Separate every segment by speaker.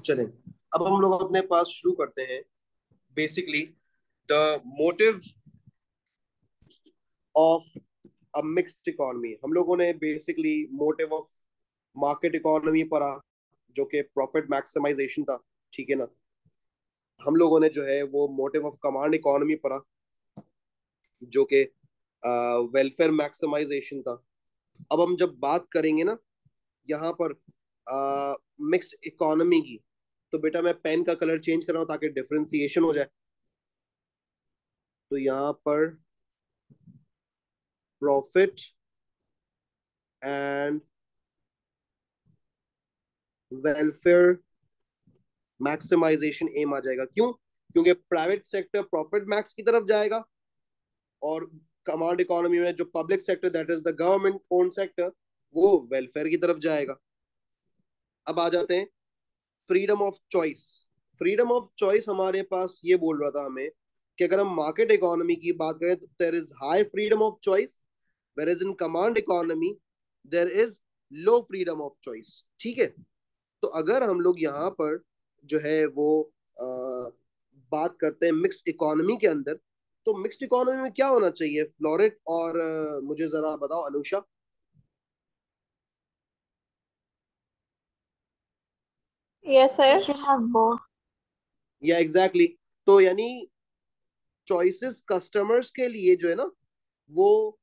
Speaker 1: चलें, अब हम लोग अपने पास शुरू करते हैं। Basically the motive of a mixed economy. हम लोगों ने basically motive of market economy पढ़ा, जो कि प्रॉफिट मैक्सिमाइजेशन था। ठीक है ना। हम लोगों ने जो है वो मोटिव ऑफ कमांड इकोनॉमी पढ़ा, जो कि वेलफेयर मैक्सिमाइजेशन था। अब हम जब बात करेंगे ना यहाँ पर मिक्स्ड इकोनॉमी की, तो बेटा मैं पेन का कलर चेंज कर रहा हूँ ताकि डिफरेंशिएशन हो जाए। तो यहाँ पर प्रॉफिट एंड वेलफेयर मैक्सिमाइजेशन एम आ जाएगा। क्यों? क्योंकि प्राइवेट सेक्टर प्रॉफिट मैक्स की तरफ जाएगा, और कमांड इकोनॉमी में जो public sector that is the government own sector, वो वेलफेयर की तरफ जाएगा। अब आ जाते हैं freedom of choice. Freedom of choice हमारे पास ये बोल रहा था हमें कि अगर हम मार्केट इकोनॉमी की बात करें तो there is high freedom of choice, where is in command economy there is low freedom of choice. ठीक है। तो अगर हम लोग यहाँ पर जो है वो आ, बात करते हैं मिक्स्ड इकोनॉमी के अंदर, तो मिक्स्ड इकोनॉमी में क्या होना चाहिए फ्लोरेट? और मुझे जरा बताओ अनुषा।
Speaker 2: Yes,
Speaker 1: या
Speaker 2: sir. Should have both.
Speaker 1: Exactly exactly. तो यानी चॉइसेस कस्टमर्स के लिए जो है ना वो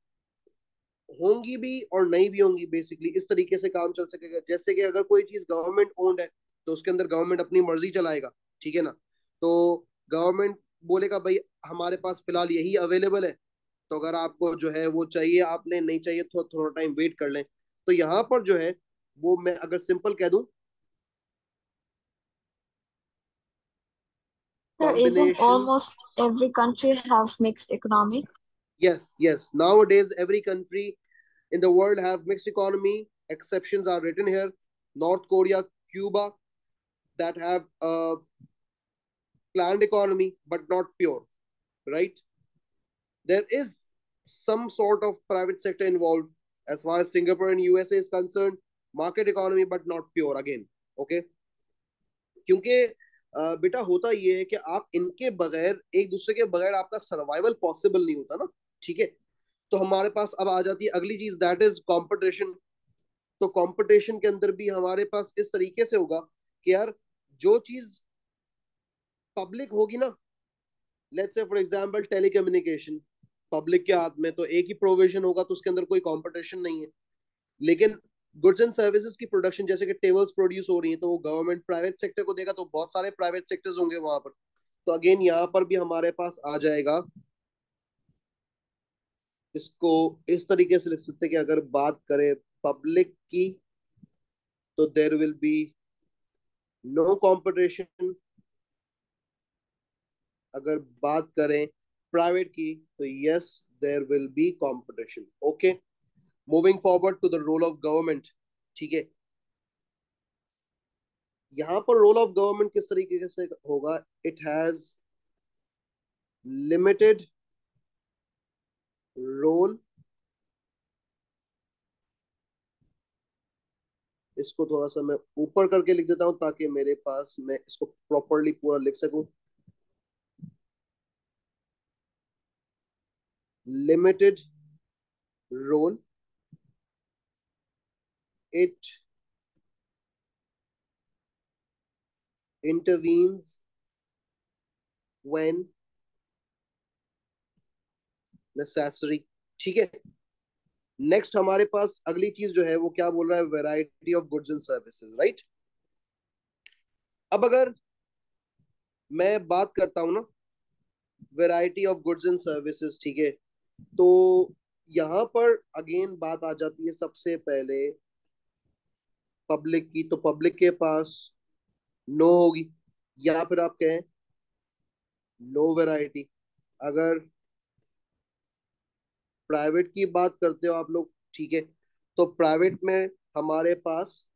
Speaker 1: होंगी भी और नहीं भी होंगी। बेसिकली इस तरीके से काम चल सकेगा, जैसे कि अगर कोई चीज गवर्नमेंट ओन्ड है तो उसके अंदर गवर्नमेंट अपनी मर्जी चलाएगा। ठीक है ना। तो गवर्नमेंट बोलेगा भाई हमारे पास फिलहाल यही अवेलेबल है, तो अगर आपको जो है वो चाहिए आप लें, नहीं चाहिए तो थोड़ा टाइम वेट कर लें। तो यहाँ पर जो है वो मैं अगर सिंपल कह दूं,
Speaker 2: Sir, isn't
Speaker 1: combination.
Speaker 2: almost every country have mixed economy?
Speaker 1: Yes yes, now days every country in the world have mixed economy. Exceptions are written here: North Korea, Cuba, that have a planned economy but not pure, right? There is some sort of private sector involved. As far as Singapore and USA is concerned, market economy but not pure again. Okay. क्योंकि बेटा होता ये है कि आप इनके बगैर, एक दूसरे के बगैर आपका सर्वाइवल पॉसिबल नहीं होता ना। ठीक है। तो हमारे पास अब आ जाती है अगली चीज, दैट इज कंपटीशन। तो कंपटीशन के अंदर भी हमारे पास इस तरीके से होगा कि यार जो चीज पब्लिक होगी ना, let's say for example telecommunication, public के हाथ में तो एक ही प्रोविजन होगा, तो उसके अंदर कोई कंपटीशन नहीं है। लेकिन गुड्स एंड सर्विसेज की प्रोडक्शन, जैसे कि टेबल्स प्रोड्यूस हो रही है, तो वो गवर्नमेंट प्राइवेट सेक्टर को देगा, तो बहुत सारे प्राइवेट सेक्टर्स होंगे वहां पर। तो अगेन यहाँ पर भी हमारे पास आ जाएगा, इसको इस तरीके से लिख सकते हैं कि अगर बात करें पब्लिक की तो there will be no competition. अगर बात करें प्राइवेट की तो yes there will be competition. Okay, moving forward to the role of government. ठीक है। यहाँ पर रोल ऑफ गवर्नमेंट किस तरीके से होगा? It has limited role. इसको थोड़ा सा मैं ऊपर करके लिख देता हूं ताकि मेरे पास मैं इसको प्रॉपरली पूरा लिख सकूं। Limited role, it intervenes when necessary. ठीक है। नेक्स्ट हमारे पास अगली चीज जो है वो क्या बोल रहा है? Variety of goods and services, right. अब अगर मैं बात करता हूँ ना variety of goods and services, ठीक है, तो यहाँ पर अगेन बात आ जाती है सबसे पहले पब्लिक की। तो पब्लिक के पास नो होगी, या फिर आप कहें नो वैरायटी। अगर प्राइवेट की बात करते हो आप लोग, ठीक है, तो प्राइवेट में हमारे पास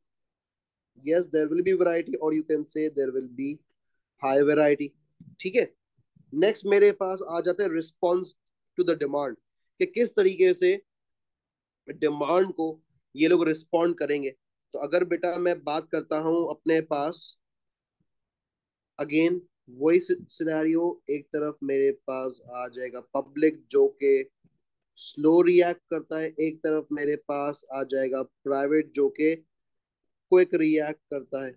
Speaker 1: yes there will be variety, और you can say there will be high variety. ठीक है। नेक्स्ट मेरे पास आ जाते हैं रिस्पॉन्स टू द डिमांड, कि किस तरीके से डिमांड को ये लोग रिस्पॉन्ड करेंगे। तो अगर बेटा मैं बात करता हूं अपने पास अगेन वही सिनेरियो, एक तरफ मेरे पास आ जाएगा पब्लिक जो के स्लो रिएक्ट करता है, एक तरफ मेरे पास आ जाएगा प्राइवेट जो के क्विक रिएक्ट करता है।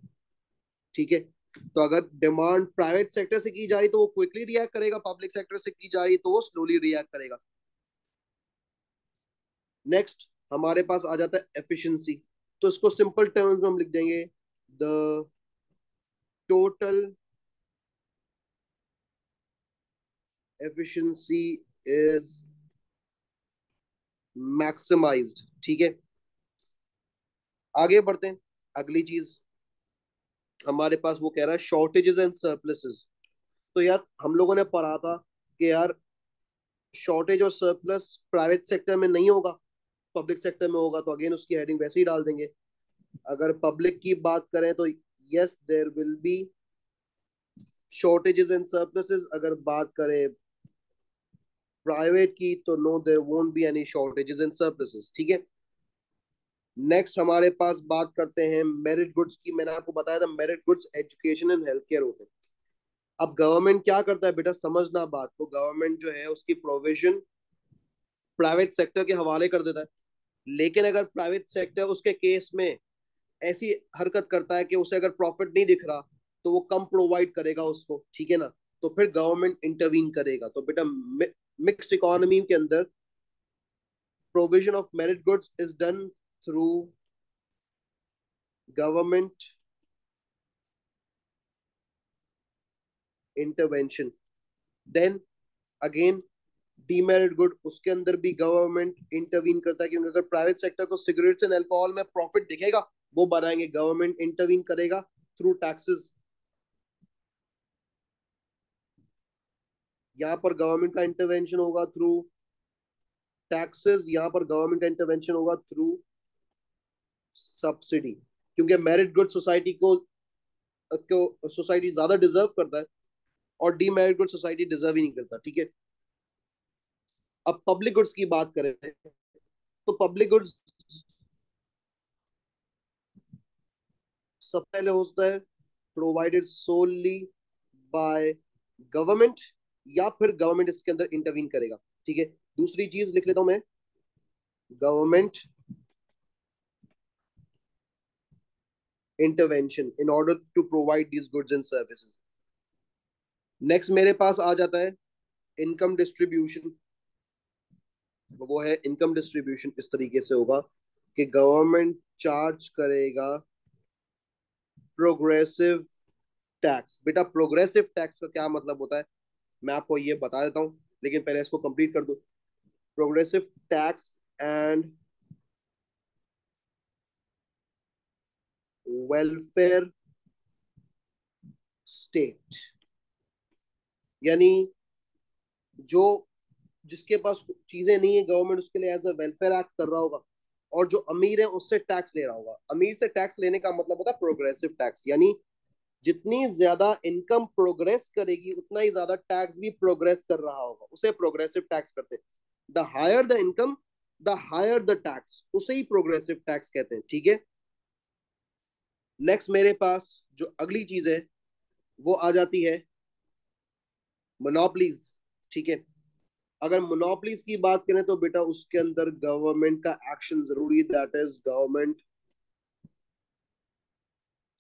Speaker 1: ठीक है, तो अगर डिमांड प्राइवेट सेक्टर से की जा रही तो वो क्विकली रिएक्ट करेगा, पब्लिक सेक्टर से की जा रही तो वो स्लोली रिएक्ट करेगा। नेक्स्ट हमारे पास आ जाता है एफिशिएंसी। तो इसको सिंपल टर्म्स में हम लिख देंगे, the total efficiency is maximised. ठीक है, आगे बढ़ते हैं। अगली चीज हमारे पास वो कह रहा है शॉर्टेजेस एंड सरप्लसेस। तो यार हम लोगों ने पढ़ा था कि यार शॉर्टेज और सरप्लस प्राइवेट सेक्टर में नहीं होगा, पब्लिक सेक्टर में होगा। तो अगेन उसकी हेडिंग वैसे ही डाल देंगे। अगर पब्लिक की बात करें तो yes there will be shortages and surpluses. अगर बात करें प्राइवेट की तो no there won't be any shortages and surpluses. ठीक है, नेक्स्ट हमारे पास बात करते हैं मेरिट गुड्स की। मैंने आपको बताया था merit goods education and health care होते हैं। अब गवर्नमेंट क्या करता है बेटा, समझना बात को, गवर्नमेंट जो है उसकी प्रोविजन प्राइवेट सेक्टर के हवाले कर देता है। लेकिन अगर प्राइवेट सेक्टर उसके केस में ऐसी हरकत करता है कि उसे अगर प्रॉफिट नहीं दिख रहा तो वो कम प्रोवाइड करेगा उसको, ठीक है ना, तो फिर गवर्नमेंट इंटरवीन करेगा। तो बेटा मिक्स्ड इकोनॉमी के अंदर provision of merit goods is done through government intervention. Then again demerit good, उसके अंदर भी गवर्नमेंट इंटरवीन करता है, क्योंकि अगर प्राइवेट सेक्टर को सिगरेट्स एंड अल्कोहल में प्रॉफिट दिखेगा वो बनाएंगे, गवर्नमेंट इंटरवीन करेगा थ्रू टैक्सेस। यहाँ पर गवर्नमेंट का इंटरवेंशन होगा थ्रू टैक्सेस, यहाँ पर गवर्नमेंट का इंटरवेंशन होगा थ्रू सब्सिडी, क्योंकि मेरिट गुड सोसाइटी को सोसाइटी ज्यादा डिजर्व करता है और डीमेरिट गुड सोसाइटी डिजर्व ही नहीं करता। ठीक है, अब पब्लिक गुड्स की बात करें तो पब्लिक गुड्स सब पहले होता है प्रोवाइडेड सोली बाय गवर्नमेंट, या फिर गवर्नमेंट इसके अंदर इंटरवीन करेगा। ठीक है, दूसरी चीज लिख लेता हूं मैं, government intervention in order to provide these goods and services. Next मेरे पास आ जाता है इनकम डिस्ट्रीब्यूशन। वो है इनकम डिस्ट्रीब्यूशन इस तरीके से होगा कि गवर्नमेंट चार्ज करेगा प्रोग्रेसिव टैक्स। बेटा प्रोग्रेसिव टैक्स का क्या मतलब होता है मैं आपको ये बता देता हूँ, लेकिन पहले इसको कंप्लीट कर दो। Progressive tax and welfare state, यानी जो जिसके पास चीजें नहीं है गवर्नमेंट उसके लिए एज अ वेलफेयर एक्ट कर रहा होगा, और जो अमीर है उससे टैक्स ले रहा होगा। अमीर से टैक्स लेने का मतलब होता है प्रोग्रेसिव टैक्स, यानी जितनी ज्यादा इनकम प्रोग्रेस करेगी उतना ही ज्यादा टैक्स भी प्रोग्रेस कर रहा होगा, उसे प्रोग्रेसिव टैक्स कहते हैं। The higher the income the higher the tax, उसे ही प्रोग्रेसिव टैक्स कहते हैं। ठीक है, नेक्स्ट मेरे पास जो अगली चीज है वो आ जाती है मोनोपलीज। ठीक है, अगर मोनोपलीज की बात करें तो बेटा उसके अंदर गवर्नमेंट का एक्शन जरूरी है, दैट इज गवर्नमेंट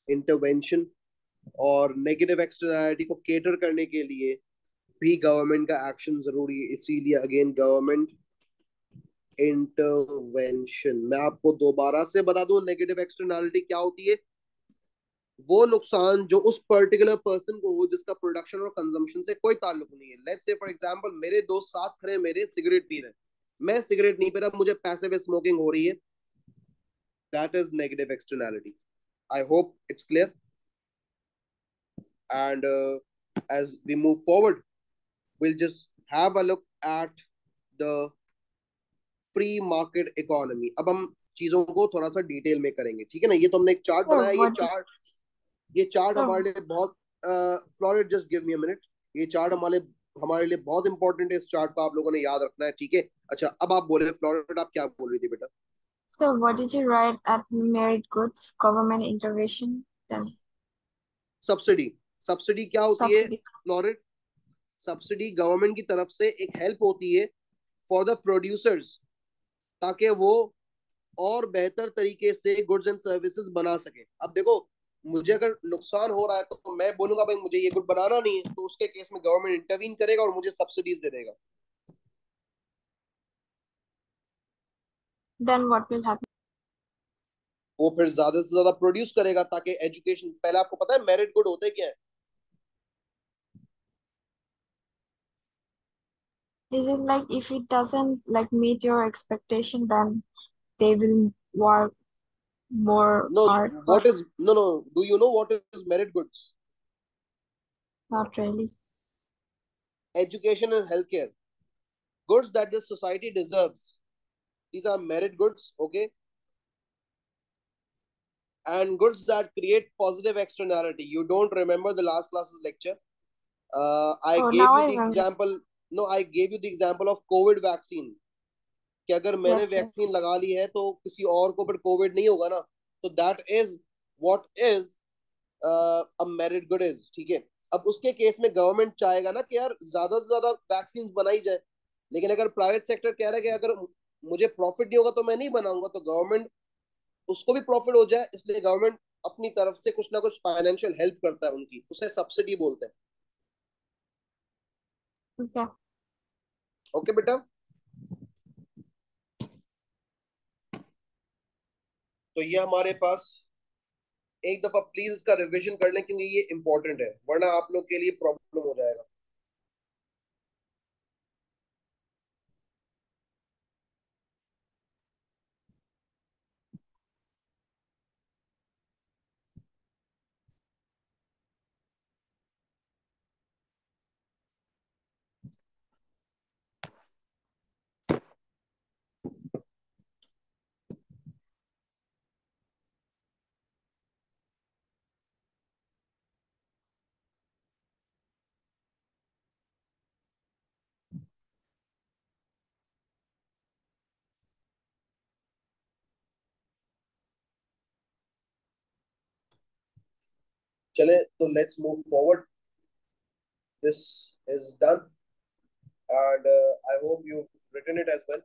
Speaker 1: इंटरवेंशन। और नेगेटिव एक्सटर्नैलिटी को केटर करने के लिए भी गवर्नमेंट का एक्शन जरूरी है, इसीलिए अगेन गवर्नमेंट इंटरवेंशन। मैं आपको दोबारा से बता दूं नेगेटिव एक्सटर्नैलिटी क्या होती है। वो नुकसान जो उस पर्टिकुलर पर्सन को हो जिसका प्रोडक्शन और कंजम्पशन से कोई ताल्लुक नहीं है। लेट्स से फॉर एग्जांपल मेरे दोस्त साथ खड़े मेरे सिगरेट पी रहे, मैं सिगरेट नहीं पी रहा, मुझे पैसे पे स्मोकिंग हो रही है, that is negative externality. I hope it's clear. And as we move forward we'll just have a look at the free market economy. अब हम चीजों को थोड़ा सा डिटेल में करेंगे, ठीक है ना। ये तो हमने एक चार्ट
Speaker 2: So
Speaker 1: बनाया,
Speaker 2: what did,
Speaker 1: ये चार्ट
Speaker 2: so
Speaker 1: हमारे लिए बहुत fluoride just give me a minute, ये चार्ट हमारे हमारे लिए बहुत इंपॉर्टेंट है, इस चार्ट को आप लोगों ने याद रखना है। ठीक है, अच्छा अब आप बोले फ्लोरिड, आप क्या बोल रही थी बेटा।
Speaker 2: so what did you write at merit goods government intervention then?
Speaker 1: Subsidy, subsidy क्या होती है
Speaker 2: Subsidy.
Speaker 1: फ्लोरिड? सब्सिडी गवर्नमेंट की तरफ से एक हेल्प होती है फॉर द प्रोड्यूसर्स, ताकि वो और बेहतर तरीके से गुड्स एंड सर्विसेज बना सके। अब देखो, मुझे अगर नुकसान हो रहा है तो मैं बोलूंगा भाई मुझे ये गुड बनाना नहीं है, तो उसके केस में गवर्नमेंट इंटरवीन करेगा और मुझे सब्सिडीज दे देगा।
Speaker 2: Then what will happen?
Speaker 1: वो फिर ज्यादा से ज्यादा प्रोड्यूस करेगा, ताकि एजुकेशन, पहले आपको पता है मेरिट गुड होते क्या है?
Speaker 2: This is like if it doesn't like meet your expectation, then they will work more
Speaker 1: No,
Speaker 2: hard for
Speaker 1: what is, no, do you know what is merit goods?
Speaker 2: not really.
Speaker 1: Education and healthcare, goods that the society deserves. These are merit goods, okay? And goods that create positive externality. You don't remember the last class's lecture? I
Speaker 2: Oh,
Speaker 1: gave
Speaker 2: now
Speaker 1: you
Speaker 2: I
Speaker 1: the
Speaker 2: remember.
Speaker 1: example. No, I gave you the example of COVID vaccine, कि अगर मैंने
Speaker 2: Yes, yes.
Speaker 1: Vaccine लगा ली है तो किसी और को फिर कोविड नहीं होगा ना। तो that is what is a merit good is, ठीक है। अब उसके केस में गवर्नमेंट चाहेगा ना कि यार ज्यादा से ज्यादा वैक्सीन बनाई जाए, लेकिन अगर प्राइवेट सेक्टर कह रहा है कि अगर मुझे प्रॉफिट नहीं होगा तो मैं नहीं बनाऊंगा, तो गवर्नमेंट, उसको भी प्रॉफिट हो जाए इसलिए गवर्नमेंट अपनी तरफ से कुछ ना कुछ फाइनेंशियल हेल्प करता है उनकी, उसे सब्सिडी बोलते हैं।
Speaker 2: Okay.
Speaker 1: ओके बेटा, तो ये हमारे पास, एक दफा प्लीज इसका रिवीजन कर लें क्योंकि ये इंपॉर्टेंट है, वरना आप लोग के लिए प्रॉब्लम हो जाएगा। चले तो let's move forward, this is done and I hope you written it as well.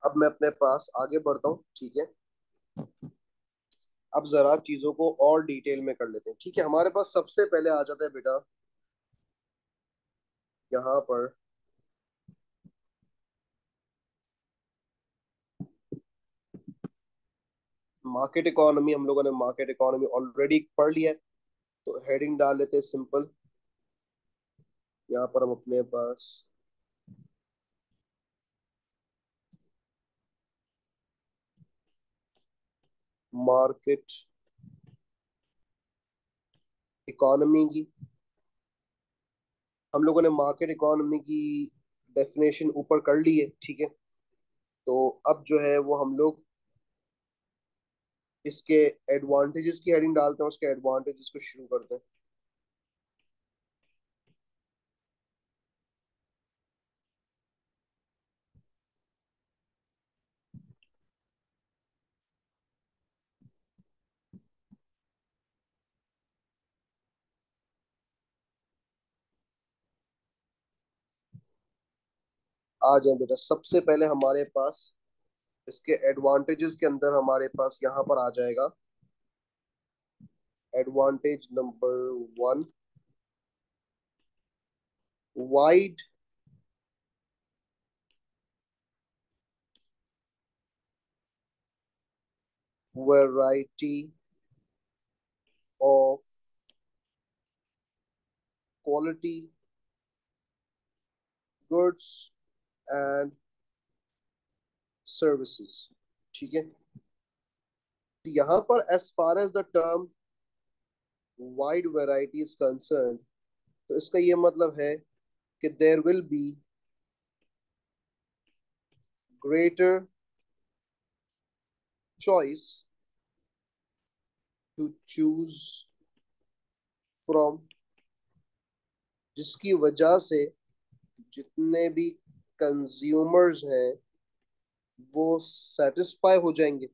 Speaker 1: अब मैं अपने पास आगे बढ़ता हूँ, ठीक है। अब जरा चीजों को और डिटेल में कर लेते हैं, ठीक है। हमारे पास सबसे पहले आ जाता है बेटा यहाँ पर मार्केट इकोनॉमी। हम लोगों ने मार्केट इकोनॉमी ऑलरेडी पढ़ लिया है, तो हेडिंग डाल लेते हैं सिंपल। यहाँ पर हम अपने पास मार्केट इकोनॉमी की, हम लोगों ने मार्केट इकोनॉमी की डेफिनेशन ऊपर कर ली है, ठीक है। तो अब जो है वो हम लोग इसके एडवांटेजेस की हेडिंग डालते हैं, उसके एडवांटेजेस को शुरू करते हैं। आ जाए बेटा, सबसे पहले हमारे पास इसके एडवांटेजेस के अंदर हमारे पास यहाँ पर आ जाएगा advantage number 1, wide variety of quality goods and services, ठीक है। तो यहाँ पर as far as the term wide variety is concern, तो इसका ये मतलब है कि there will be greater choice to choose from, जिसकी वजह से जितने भी कंज्यूमर्स हैं वो सेटिस्फाई हो जाएंगे।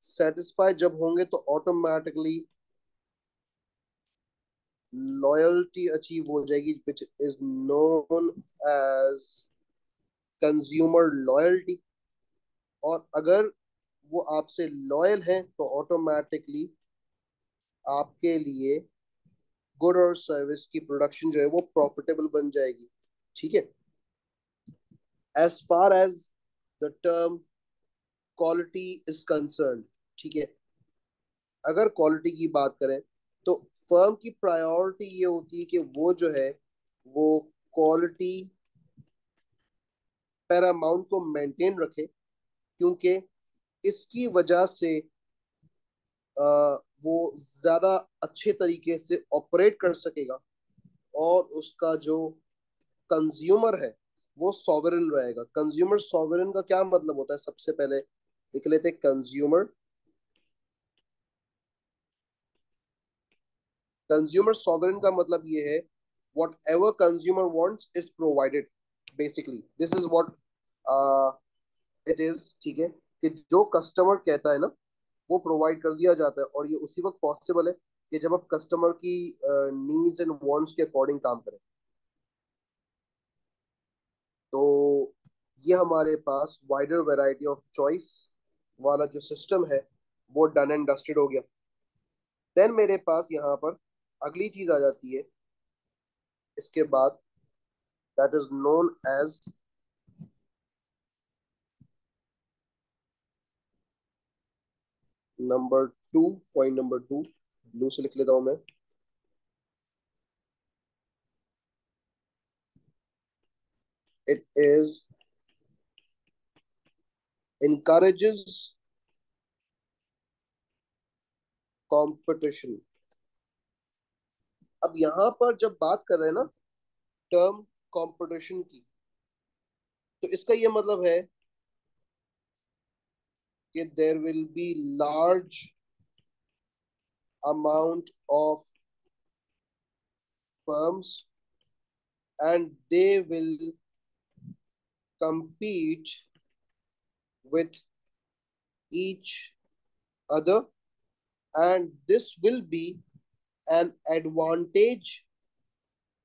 Speaker 1: सेटिस्फाई जब होंगे तो ऑटोमेटिकली लॉयल्टी अचीव हो जाएगी, which is known as consumer loyalty. और अगर वो आपसे लॉयल है तो ऑटोमेटिकली आपके लिए गुड और सर्विस की प्रोडक्शन जो है वो प्रॉफिटेबल बन जाएगी। ठीक है। As far as the term quality is concern, ठीक है, अगर क्वालिटी की बात करें तो फर्म की प्रायोरिटी ये होती है कि वो जो है वो क्वालिटी पैरामाउंट को मेंटेन रखे, क्योंकि इसकी वजह से वो ज्यादा अच्छे तरीके से ऑपरेट कर सकेगा और उसका जो कंज्यूमर है वो सॉवरन रहेगा। कंज्यूमर सॉवरन का क्या मतलब होता है, सबसे पहले लिख लेते हैं। कंज्यूमर सॉवरन का मतलब ये है, what ever consumer wants is provided. Basically this is what it is. ठीक है, कि जो कस्टमर कहता है ना वो प्रोवाइड कर दिया जाता है, और ये उसी वक्त पॉसिबल है कि जब आप कस्टमर की नीड्स एंड वांट्स के अकॉर्डिंग काम करें। तो ये हमारे पास वाइडर वैरायटी ऑफ चॉइस वाला जो सिस्टम है वो डन एंड डस्टेड हो गया। देन मेरे पास यहाँ पर अगली चीज आ जाती है इसके बाद, that is known as number two. Point number two blue से लिख लेता हूं मैं। It is encourages competition. अब यहाँ पर जब बात कर रहे हैं ना टर्म कंपटीशन की, तो इसका ये मतलब है कि देर will B large amount of firms and they will compete with each other, and this will be an advantage,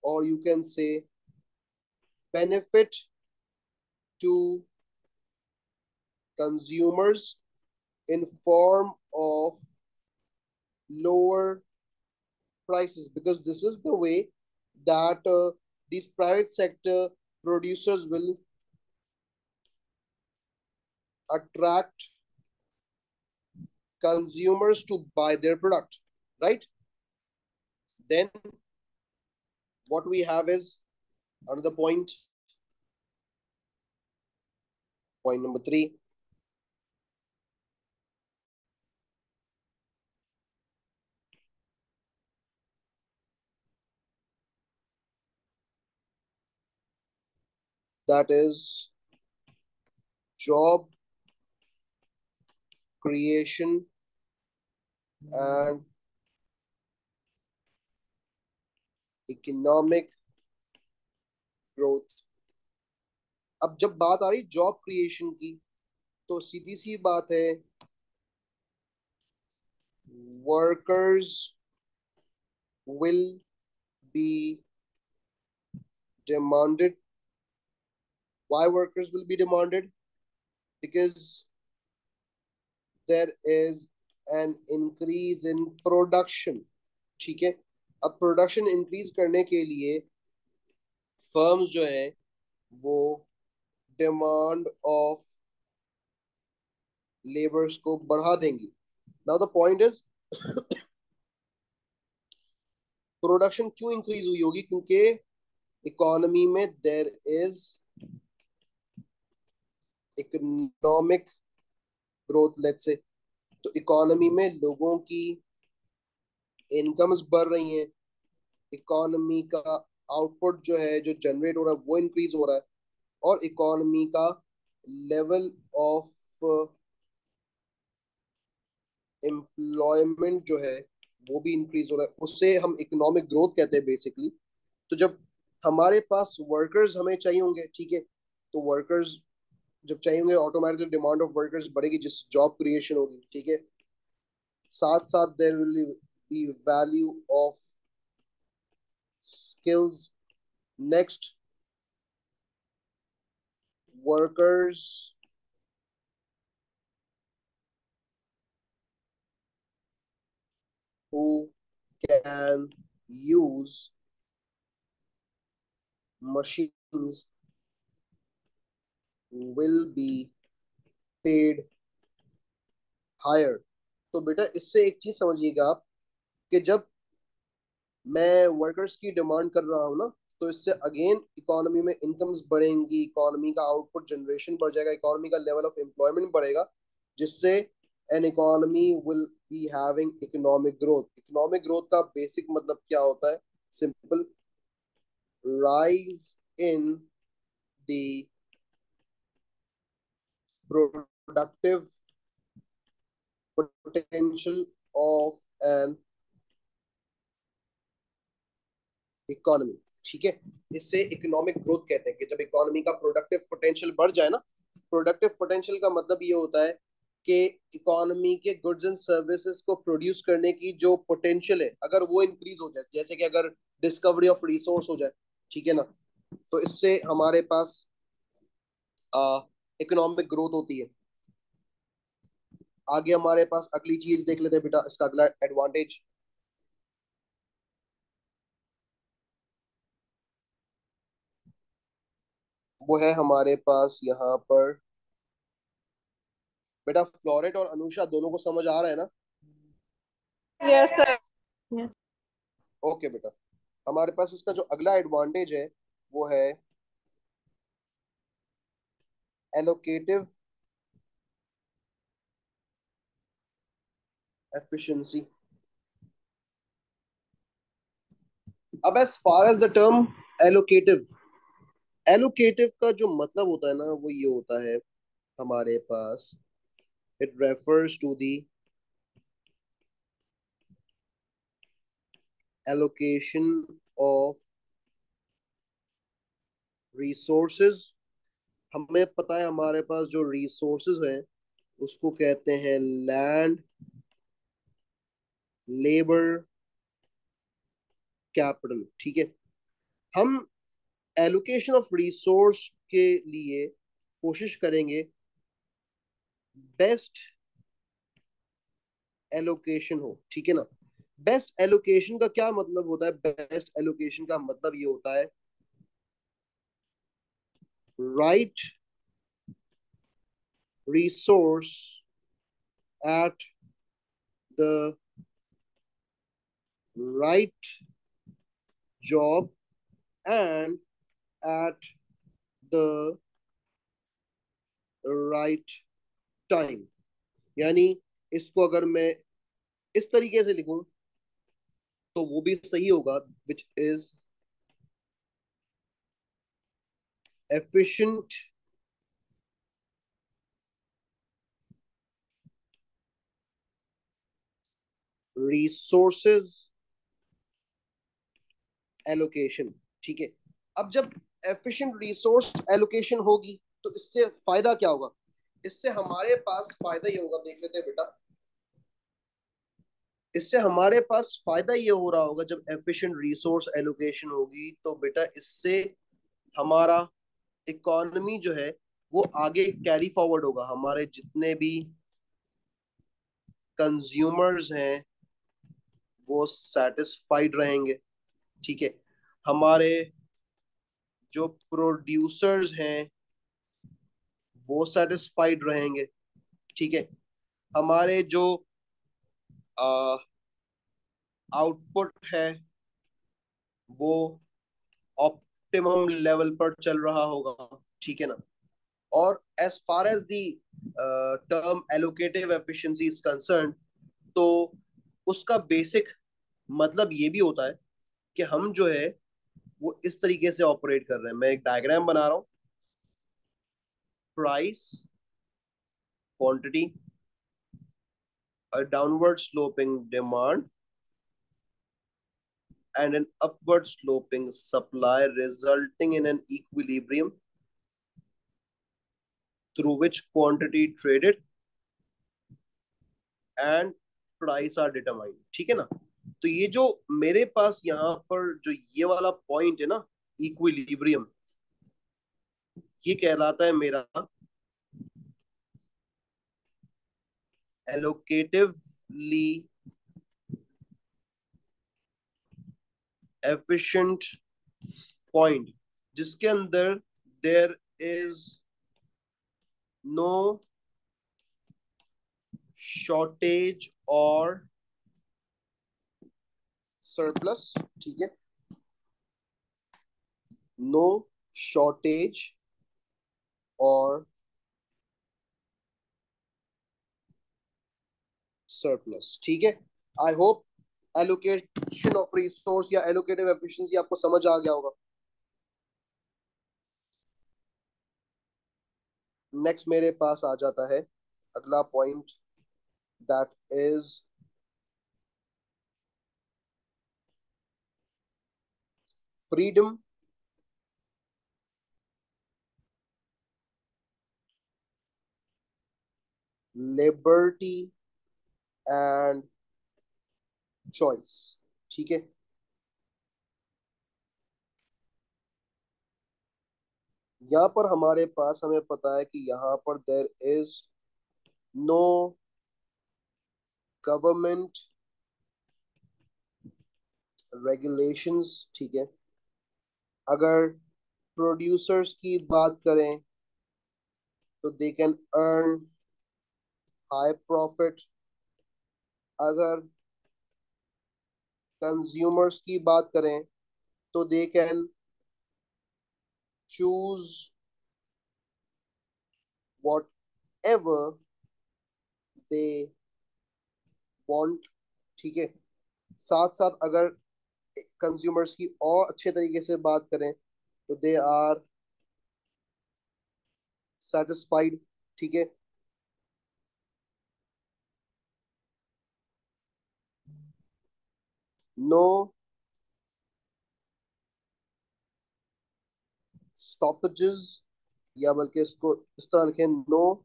Speaker 1: or you can say benefit, to consumers in form of lower prices, because this is the way that these private sector producers will attract consumers to buy their product, right? Then what we have is another point, point number three, that is job creation and economic growth। अब जब बात आ रही job creation की, तो सीधी सी बात है, workers will be demanded। Why workers will be demanded? Because there is an increase in production। ठीक है, अब प्रोडक्शन इंक्रीज करने के लिए फर्म्स जो है वो डिमांड ऑफ लेबर्स को बढ़ा देंगी। Now the point is, production क्यों इंक्रीज हुई होगी? क्योंकि इकोनॉमी में there is economic growth, let's say. तो इकोनॉमी में लोगों की इनकम्स बढ़ रही हैं, इकोनॉमी का आउटपुट जो है जो जनरेट हो रहा है वो इंक्रीज हो रहा है, और इकोनॉमी का लेवल ऑफ एम्प्लॉयमेंट जो है वो भी इंक्रीज हो रहा है, उससे हम इकोनॉमिक ग्रोथ कहते हैं बेसिकली। तो जब हमारे पास वर्कर्स हमें चाहिए होंगे, ठीक है, तो वर्कर्स जब चाहिए होंगे ऑटोमेटिकली डिमांड ऑफ वर्कर्स बढ़ेगी, जिस जॉब क्रिएशन होगी, ठीक है। साथ साथ there will be value of skills. Next, workers who can use machines will be paid higher। तो बेटा इससे एक चीज समझिएगा आप, कि जब मैं वर्कर्स की डिमांड कर रहा हूँ ना, तो इससे अगेन इकोनॉमी में इनकम्स बढ़ेंगी, इकोनॉमी का आउटपुट जनरेशन बढ़ जाएगा, इकोनॉमी का लेवल ऑफ एम्प्लॉयमेंट बढ़ेगा, जिससे an economy will be having economic growth. Economic growth का बेसिक मतलब क्या होता है? Simple, rise in the productive potential of an economy, ठीक है। इससे इकोनॉमिक ग्रोथ कहते हैं कि जब इकोनॉमी का प्रोडक्टिव पोटेंशियल बढ़ जाए ना, प्रोडक्टिव पोटेंशियल का मतलब ये होता है कि इकोनॉमी के गुड्स एंड सर्विसेज को प्रोड्यूस करने की जो पोटेंशियल है, अगर वो इंक्रीज हो जाए, जैसे कि अगर डिस्कवरी ऑफ रिसोर्स हो जाए, ठीक है ना, तो इससे हमारे पास इकोनॉमिक ग्रोथ होती है। आगे हमारे पास अगली चीज देख लेते हैं बेटा, इसका अगला एडवांटेज। वो है हमारे पास यहाँ पर, बेटा फ्लोरेट और अनुषा दोनों को समझ आ रहा है ना?
Speaker 3: Yes sir.
Speaker 2: Yes.
Speaker 1: ओके बेटा, हमारे पास इसका जो अगला एडवांटेज है वो है एलोकेटिव एफिशिएंसी। अब as far as the term allocative, allocative का जो मतलब होता है ना, वो ये होता है हमारे पास, it refers to the allocation of resources. हमें पता है हमारे पास जो रिसोर्सेज हैं उसको कहते हैं लैंड, लेबर, कैपिटल, ठीक है। हम एलोकेशन ऑफ रिसोर्स के लिए कोशिश करेंगे बेस्ट एलोकेशन हो, ठीक है ना। बेस्ट एलोकेशन का क्या मतलब होता है? बेस्ट एलोकेशन का मतलब ये होता है right resource at the right job and at the right time. यानी इसको अगर मैं इस तरीके से लिखूं तो वो भी सही होगा, which is efficient resources allocation, ठीक है। अब जब efficient resource allocation होगी तो इससे फायदा क्या होगा? इससे हमारे पास फायदा ये होगा, देख लेते हैं बेटा। इससे हमारे पास फायदा ये हो रहा होगा, जब efficient resource allocation होगी तो बेटा इससे हमारा इकोनॉमी जो है वो आगे कैरी फॉरवर्ड होगा। हमारे जितने भी कंज्यूमर्स हैं वो सेटिस्फाइड रहेंगे, ठीक है। हमारे जो प्रोड्यूसर्स हैं वो सेटिस्फाइड रहेंगे, ठीक है। हमारे जो आउटपुट है वो ऑप्टिमम लेवल पर चल रहा होगा, ठीक है ना। और as far as the term allocative efficiency is concern, तो उसका बेसिक मतलब ये भी होता है कि हम जो है वो इस तरीके से ऑपरेट कर रहे हैं। मैं एक डायग्राम बना रहा हूँ, price, quantity, a downward sloping demand, and an upward sloping supply resulting in an equilibrium through which quantity traded and price are determined. ठीक है ना। तो ये जो मेरे पास यहाँ पर जो ये वाला पॉइंट है ना, इक्विलिब्रियम, ये कहलाता है मेरा एलोकेटिवली एफिशिएंट पॉइंट, जिसके अंदर देयर इज नो शॉर्टेज और सरप्लस। ठीक है, नो शॉर्टेज और सरप्लस। ठीक है, I hope allocation of resource या एलोकेटिव एफिशिएंसी आपको समझ आ गया होगा। नेक्स्ट मेरे पास आ जाता है अगला point, that is freedom, liberty and choice. ठीक है, यहाँ पर हमारे पास हमें पता है कि यहाँ पर there is no government regulations. ठीक है, अगर प्रोड्यूसर्स की बात करें तो they can earn high profit, अगर कंज्यूमर्स की बात करें तो they can choose whatever they want. ठीक है, साथ साथ अगर कंज्यूमर्स की और अच्छे तरीके से बात करें तो दे आर सेटिस्फाइड। ठीक है, नो स्टॉपेजेस, या बल्कि इसको इस तरह लिखें, no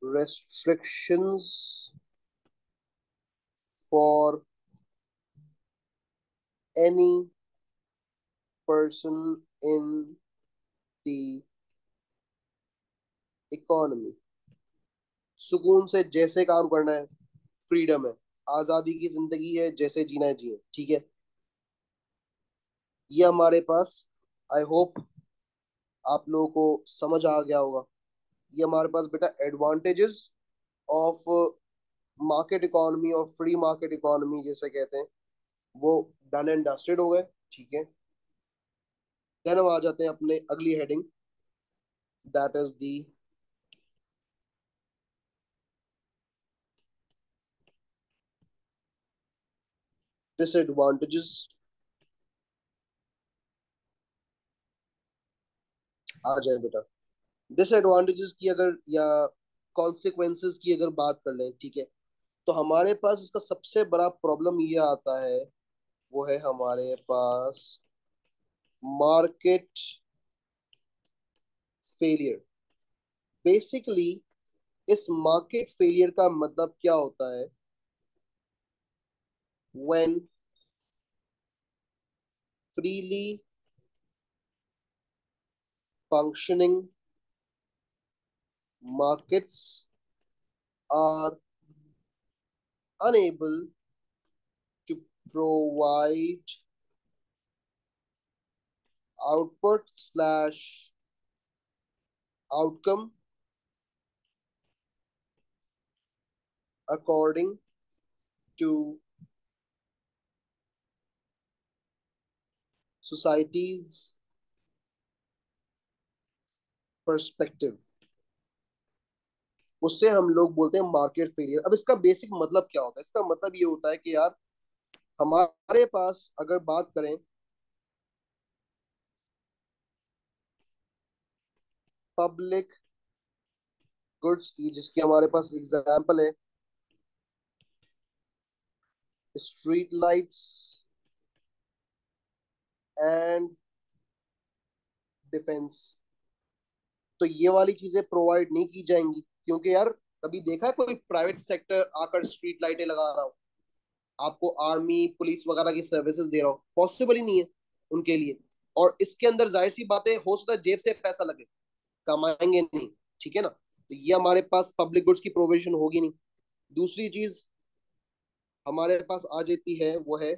Speaker 1: restrictions for any person in the economy। सुकून से जैसे काम करना है, फ्रीडम है, आजादी की जिंदगी है, जैसे जीना है जिए। ठीक है, ये हमारे पास, आई होप आप लोगों को समझ आ गया होगा। ये हमारे पास बेटा एडवांटेजेस ऑफ मार्केट इकोनॉमी और फ्री मार्केट इकोनॉमी जैसे कहते हैं, वो डन एंड डस्टेड हो गए। ठीक है, देन हम आ जाते हैं अपने अगली heading, that is the disadvantages. आ जाए बेटा, डिसएडवांटेजेस की अगर या कॉन्सिक्वेंसेस की अगर बात कर लें, ठीक है, तो हमारे पास इसका सबसे बड़ा प्रॉब्लम ये आता है, वो है हमारे पास मार्केट फेलियर। बेसिकली इस मार्केट फेलियर का मतलब क्या होता है, when freely functioning markets are unable to provide output slash outcome according to society's perspective। उससे हम लोग बोलते हैं मार्केट फेलियर। अब इसका बेसिक मतलब क्या होता है? इसका मतलब ये होता है कि यार हमारे पास अगर बात करें पब्लिक गुड्स की, जिसकी हमारे पास एग्जांपल है स्ट्रीट लाइट्स एंड डिफेंस। तो ये वाली चीजें प्रोवाइड नहीं की जाएंगी, क्योंकि यार कभी देखा है कोई प्राइवेट सेक्टर आकर स्ट्रीट लाइटें लगा रहा हो, आपको आर्मी पुलिस वगैरह की सर्विसेज दे रहा हो? पॉसिबल ही नहीं है उनके लिए। और इसके अंदर जाहिर सी बात है, हो सकता है जेब से पैसा लगे, कमाएंगे नहीं। ठीक है ना? तो ये हमारे पास पब्लिक गुड्स की प्रोविजन होगी नहीं। दूसरी चीज हमारे पास आ जाती है वो है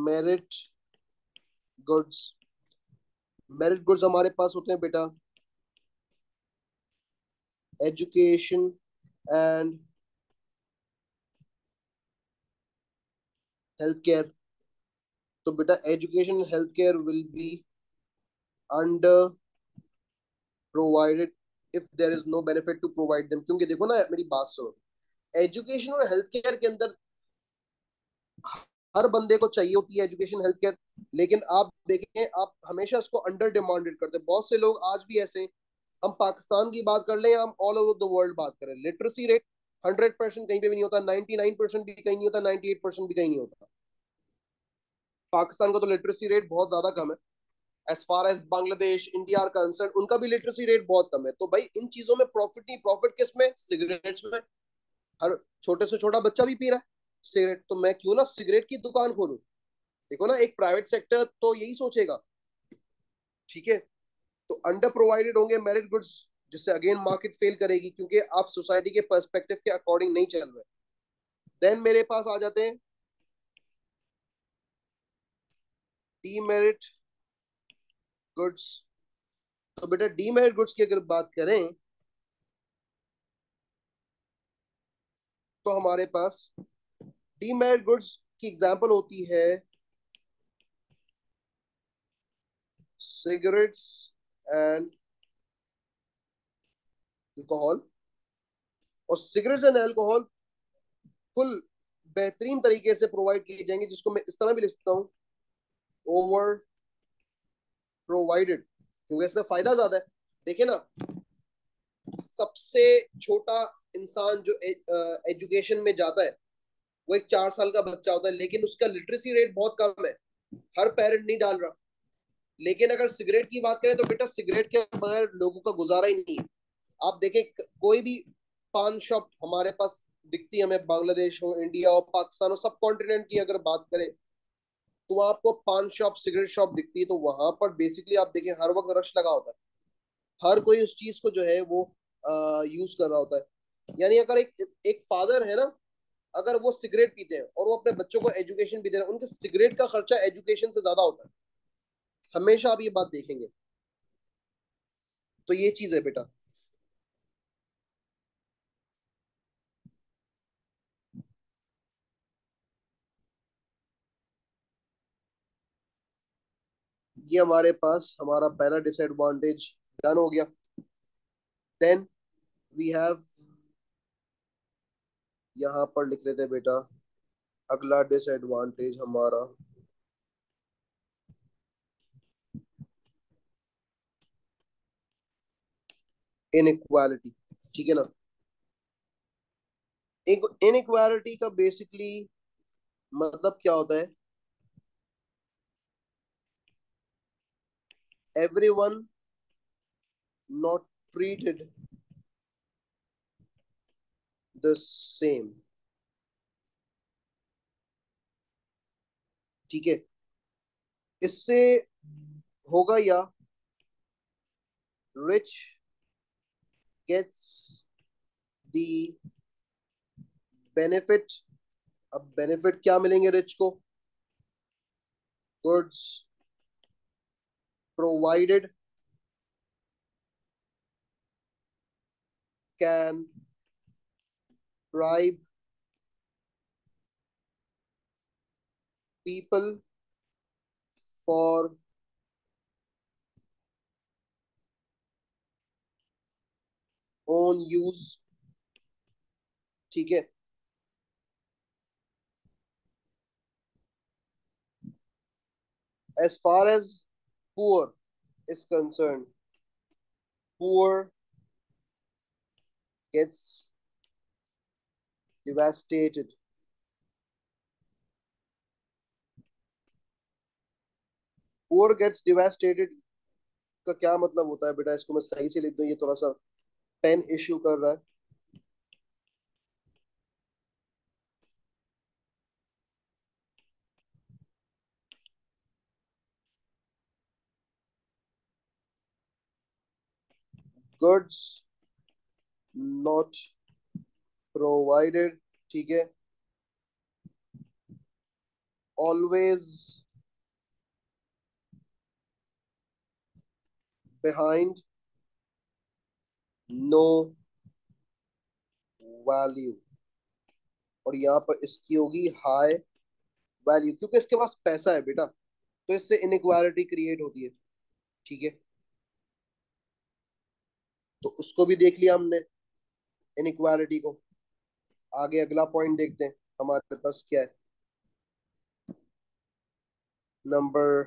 Speaker 1: मेरिट गुड्स। मेरिट गुड्स हमारे पास होते हैं बेटा एजुकेशन एंड हेल्थ केयर। तो बेटा education health care will be under provided if there is no benefit to provide them. क्योंकि देखो ना, मेरी बात सुनो, एजुकेशन और हेल्थ केयर के अंदर हर बंदे को चाहिए होती है एजुकेशन हेल्थ केयर, लेकिन आप देखें आप हमेशा उसको अंडर डिमांडेड करते हैं। बहुत से लोग आज भी ऐसे हैं, हम पाकिस्तान की बात कर लें या हम ऑल ओवर द वर्ल्ड बात करें, लिटरेसी रेट 100% कहीं पे भी नहीं होता, 99% भी कहीं नहीं होता, 98% भी कहीं नहीं होता। पाकिस्तान का तो लिटरेसी रेट बहुत ज्यादा कम है। As far as Bangladesh India are concern, उनका भी लिटरेसी रेट बहुत कम है। तो भाई इन चीजों में प्रॉफिट नहीं, प्रॉफिट किस में? सिगरेट्स में। हर छोटे से छोटा बच्चा भी पी रहा है सिगरेट, तो मैं क्यों ना सिगरेट की दुकान खोलूं? देखो ना, एक प्राइवेट सेक्टर तो यही सोचेगा। ठीक है? तो अंडर प्रोवाइडेड होंगे मेरिट गुड्स, जिससे अगेन मार्केट फेल करेगी, क्योंकि आप सोसाइटी के पर्सपेक्टिव के अकॉर्डिंग नहीं चल रहे। देन मेरे पास आ जाते हैं डीमेरिट गुड्स। तो बेटा डीमेरिट गुड्स की अगर बात करें तो हमारे पास डीमेरिट गुड्स की एग्जांपल होती है सिगरेट्स एंड अल्कोहल। और सिगरेट्स एंड अल्कोहल फुल बेहतरीन तरीके से प्रोवाइड किए जाएंगे, जिसको मैं इस तरह भी लिख सकता हूँ ओवर प्रोवाइडेड, क्योंकि इसमें फायदा ज्यादा है। देखिए ना, सबसे छोटा इंसान जो एजुकेशन में जाता है वो एक 4 साल का बच्चा होता है, लेकिन उसका लिटरेसी रेट बहुत कम है, हर पेरेंट नहीं डाल रहा। लेकिन अगर सिगरेट की बात करें तो बेटा सिगरेट के बगैर लोगों का गुजारा ही नहीं है। आप देखें कोई भी पान शॉप हमारे पास दिखती है, हमें बांग्लादेश हो इंडिया हो पाकिस्तान हो सब कॉन्टिनेंट की अगर बात करें, तो वहां आपको पान शॉप सिगरेट शॉप दिखती है। तो वहां पर बेसिकली आप देखें हर वक्त रश लगा होता है, हर कोई उस चीज को जो है वो यूज कर रहा होता है। यानी अगर एक एक फादर है ना, अगर वो सिगरेट पीते हैं और वो अपने बच्चों को एजुकेशन भी दे रहे हैं, उनके सिगरेट का खर्चा एजुकेशन से ज्यादा होता है, हमेशा आप ये बात देखेंगे। तो ये चीज है बेटा। ये हमारे पास हमारा पहला डिसएडवांटेज डन हो गया। देन वी हैव, यहाँ पर लिख लेते हैं बेटा अगला डिसएडवांटेज हमारा इनइक्वालिटी। ठीक है ना? एक इनइक्वालिटी का बेसिकली मतलब क्या होता है? Everyone not treated the same. ठीक है? इससे होगा या रिच गेट्स द बेनिफिट। अब बेनिफिट क्या मिलेंगे रिच को? Goods provided can bribe people for own use। ठीक है? as far as poor is concerned, poor gets devastated. Poor gets devastated का क्या मतलब होता है बेटा? इसको मैं सही से लिख दूं, ये थोड़ा सा पेन इश्यू कर रहा है. Goods not provided, ठीक है. Always behind, no value. और यहाँ पर इसकी होगी हाई वैल्यू, क्योंकि इसके पास पैसा है बेटा, तो इससे इनइक्वालिटी क्रिएट होती है. ठीक है, तो उसको भी देख लिया हमने, इनइक्वालिटी को. आगे अगला पॉइंट देखते हैं हमारे पास क्या है. Number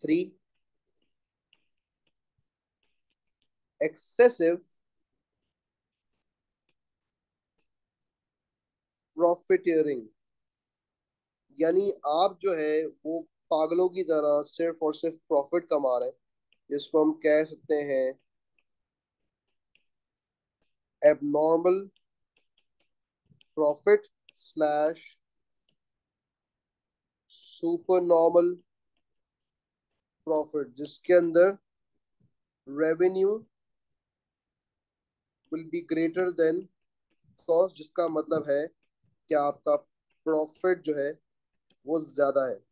Speaker 1: 3, excessive profiteering. यानी आप जो है वो पागलों की तरह सिर्फ और सिर्फ प्रॉफिट कमा रहे हैं, जिसको हम कह सकते हैं abnormal profit slash super normal profit, जिसके अंदर revenue will be greater than cost, जिसका मतलब है कि आपका प्रॉफिट जो है वो ज्यादा है.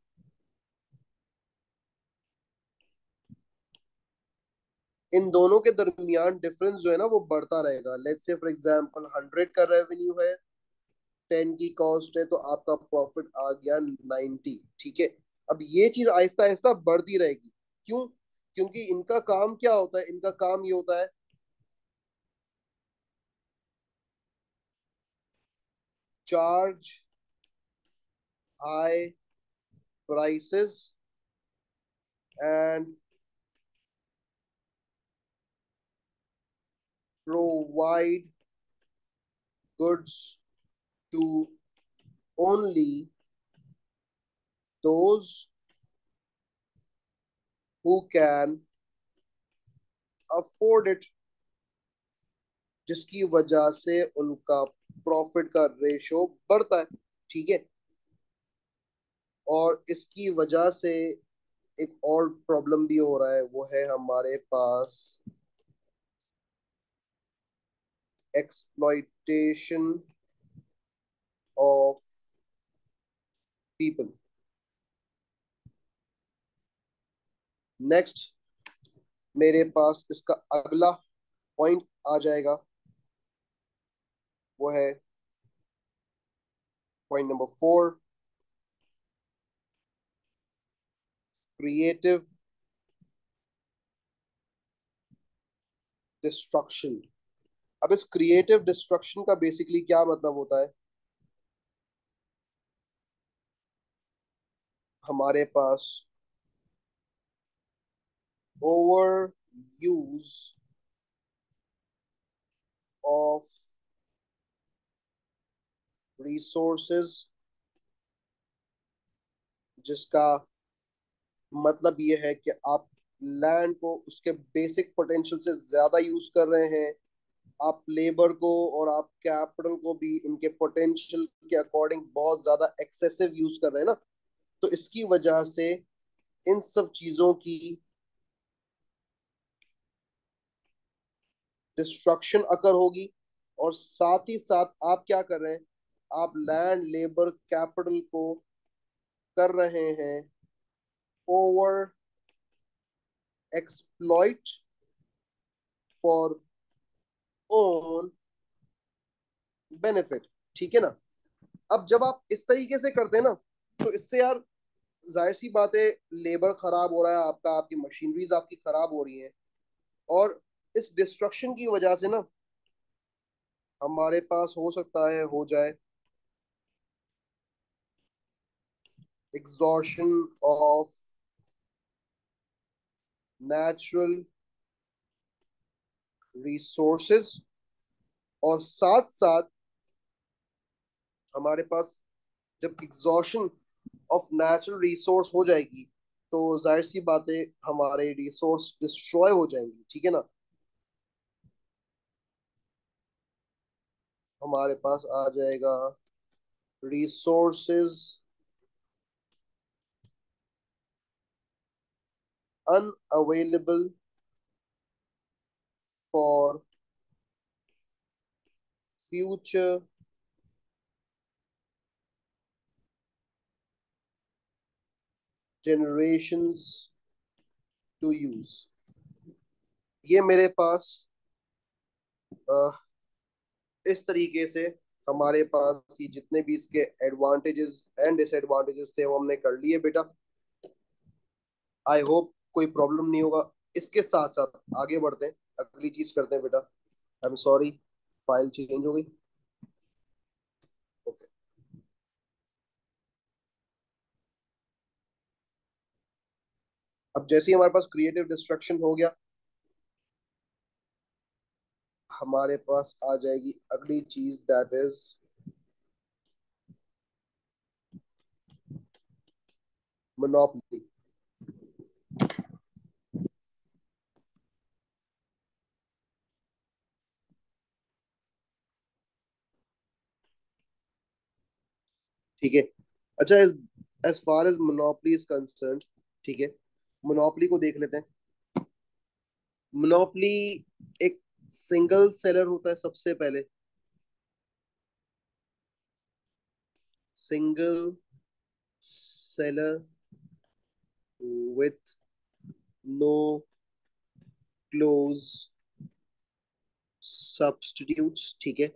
Speaker 1: इन दोनों के दरमियान डिफरेंस जो है ना वो बढ़ता रहेगा. लेट्स से फॉर एग्जांपल 100 का रेवेन्यू है, 10 की कॉस्ट है, तो आपका प्रॉफिट आ गया 90. ठीक है, अब ये चीज आहिस्ता आहिस्ता बढ़ती रहेगी. क्यों? क्योंकि इनका काम क्या होता है? इनका काम ये होता है charge high prices and provide goods to only those who can afford it, जिसकी वजह से उनका प्रॉफिट का रेशो बढ़ता है. ठीक है, और इसकी वजह से एक और प्रॉब्लम भी हो रहा है, वो है हमारे पास एक्सप्लॉइटेशन ऑफ पीपल. नेक्स्ट मेरे पास इसका अगला पॉइंट आ जाएगा, वो है पॉइंट नंबर 4, क्रिएटिव डिस्ट्रक्शन. अब इस क्रिएटिव डिस्ट्रक्शन का बेसिकली क्या मतलब होता है? हमारे पास ओवर यूज ऑफ रिसोर्सेज, जिसका मतलब ये है कि आप लैंड को उसके बेसिक पोटेंशियल से ज्यादा यूज कर रहे हैं. आप लेबर को और आप कैपिटल को भी इनके पोटेंशियल के अकॉर्डिंग बहुत ज्यादा एक्सेसिव यूज कर रहे हैं ना. तो इसकी वजह से इन सब चीजों की डिस्ट्रक्शन अकर होगी. और साथ ही साथ आप क्या कर रहे हैं? आप लैंड लेबर कैपिटल को कर रहे हैं over exploit for own benefit. ठीक है ना. अब जब आप इस तरीके से करते हैं ना, तो इससे यार जाहिर सी बात है, लेबर खराब हो रहा है आपका, आपकी मशीनरीज आपकी खराब हो रही हैं. और इस डिस्ट्रक्शन की वजह से ना हमारे पास हो सकता है हो जाए एग्जॉशन ऑफ नेचुरल रिसोर्सेज, और साथ साथ हमारे पास जब एग्जॉशन ऑफ नेचुरल रिसोर्स हो जाएगी तो जाहिर सी बात है हमारे रिसोर्स डिस्ट्रॉय हो जाएंगी, ठीक है ना। हमारे पास आ जाएगा resources unavailable for future generations to use. ये मेरे पास इस तरीके से हमारे पास ये जितने भी इसके एडवांटेजेस एंड डिसएडवांटेजेस थे वो हमने कर लिए बेटा। आई होप कोई प्रॉब्लम नहीं होगा। इसके साथ साथ आगे बढ़ते हैं, अगली चीज करते हैं बेटा। I am sorry, file change हो गई। ओके, अब जैसे ही हमारे पास क्रिएटिव डिस्ट्रक्शन हो गया, हमारे पास आ जाएगी अगली चीज, दैट इज मोनोपोली। ठीक है, अच्छा, as far as monopoly is concern, ठीक है, मोनोपोली को देख लेते हैं। मोनोपोली एक सिंगल सेलर होता है सबसे पहले, single seller with no close substitutes, ठीक है,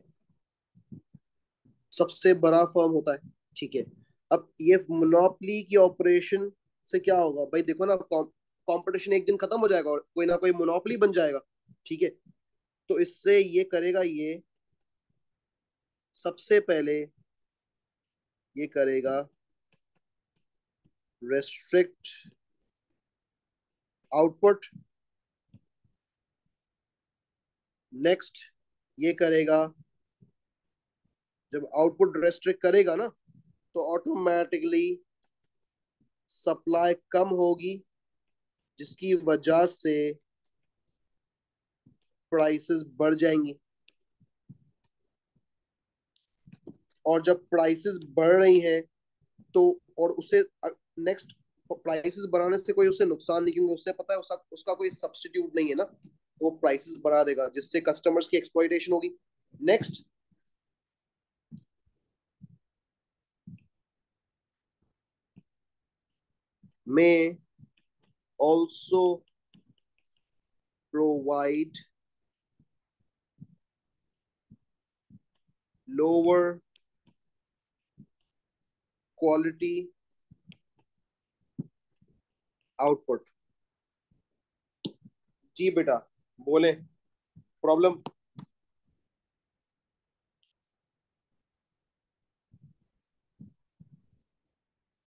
Speaker 1: सबसे बड़ा फर्म होता है, ठीक है। अब ये मोनोपोली की ऑपरेशन से क्या होगा भाई, देखो ना, कंपटीशन एक दिन खत्म हो जाएगा और कोई ना कोई मोनोपोली बन जाएगा, ठीक है। तो इससे ये करेगा, ये सबसे पहले ये करेगा रेस्ट्रिक्ट आउटपुट। नेक्स्ट ये करेगा, जब आउटपुट रेस्ट्रिक्ट करेगा ना तो ऑटोमेटिकली सप्लाई कम होगी, जिसकी वजह से प्राइसेस बढ़ जाएंगी। और जब प्राइसेस बढ़ रही हैं तो, और उससे नेक्स्ट, प्राइसेस बढ़ाने से कोई उसे नुकसान नहीं, क्योंकि उससे पता है उसका उसका कोई सब्स्टिट्यूट नहीं है ना, तो वो प्राइसेस बढ़ा देगा जिससे कस्टमर्स की एक्सप्लॉइटेशन होगी। Next, may also provide lower quality output। जी बेटा, बोले, प्रॉब्लम।